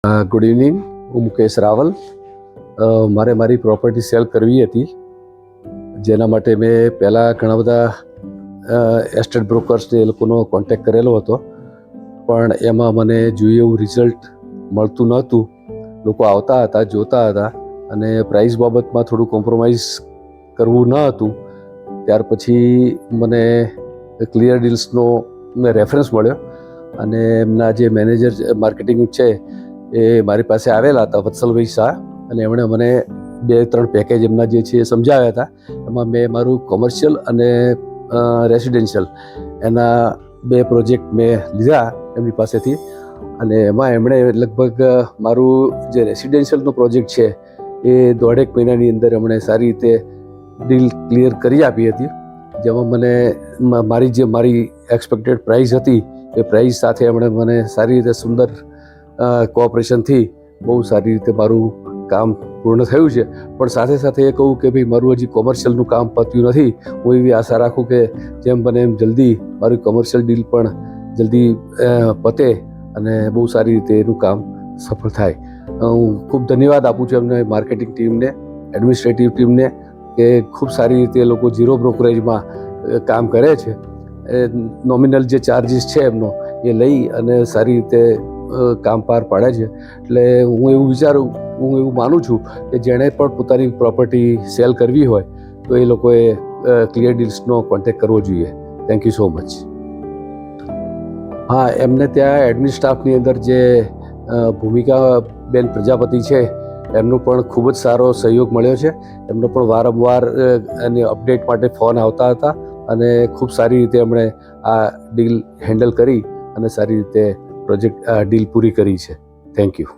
Good evening, હું મુકેશ રાવલ. મારે મારી પ્રોપર્ટી સેલ કરવી હતી, જેના માટે મેં પહેલાં ઘણા બધા એસ્ટેટ બ્રોકર્સને એ લોકોનો કોન્ટેક્ટ કરેલો હતો, પણ એમાં મને જોઈએ એવું રિઝલ્ટ મળતું નહોતું. લોકો આવતા હતા, જોતા હતા અને પ્રાઇસ બાબતમાં થોડું કોમ્પ્રોમાઇઝ કરવું ન હતું. ત્યાર પછી મને ક્લિયર ડીલ્સનો રેફરન્સ મળ્યો અને એમના જે મેનેજર માર્કેટિંગ છે એ મારી પાસે આવેલા હતા, વત્સલભાઈ શાહ, અને એમણે મને 2-3 પેકેજ એમના જે છે એ સમજાવ્યા હતા. એમાં મેં મારું કોમર્શિયલ અને રેસિડેન્શિયલ એના 2 પ્રોજેક્ટ મેં લીધા એમની પાસેથી. અને એમાં એમણે લગભગ મારું જે રેસિડેન્શિયલનો પ્રોજેક્ટ છે એ 1.5 મહિનાની અંદર એમણે સારી રીતે ડીલ ક્લિયર કરી આપી હતી, જેમાં મને મારી એક્સપેક્ટેડ પ્રાઇસ હતી એ પ્રાઇસ સાથે એમણે મને સારી રીતે સુંદર કોઓપરેશનથી બહુ સારી રીતે મારું કામ પૂર્ણ થયું છે. પણ સાથે સાથે એ કહું કે ભાઈ, મારું હજી કોમર્શિયલનું કામ પત્યું નથી. હું એવી આશા રાખું કે જેમ બને એમ જલ્દી મારી કોમર્શિયલ ડીલ પણ જલ્દી પતે અને બહુ સારી રીતે એનું કામ સફળ થાય. હું ખૂબ ધન્યવાદ આપું છું એમને, માર્કેટિંગ ટીમને, એડમિનિસ્ટ્રેટિવ ટીમને, કે ખૂબ સારી રીતે એ લોકો 0 બ્રોકરેજમાં કામ કરે છે. નોમિનલ જે ચાર્જીસ છે એમનો એ લઈ અને સારી રીતે કામ પાર પાડે છે. એટલે હું એવું માનું છું કે જેણે પણ પોતાની પ્રોપર્ટી સેલ કરવી હોય તો એ લોકોએ ક્લિયર ડીલ્સનો કોન્ટેક્ટ કરવો જોઈએ. Thank you so much. હા, એમને ત્યાં એડમિન સ્ટાફની અંદર જે ભૂમિકાબેન પ્રજાપતિ છે એમનો પણ ખૂબ જ સારો સહયોગ મળ્યો છે. એમનો પણ વારંવાર એની અપડેટ માટે ફોન આવતા હતા અને ખૂબ સારી રીતે એમણે આ ડીલ હેન્ડલ કરી અને સારી રીતે ડીલ પૂરી કરી છે. Thank you.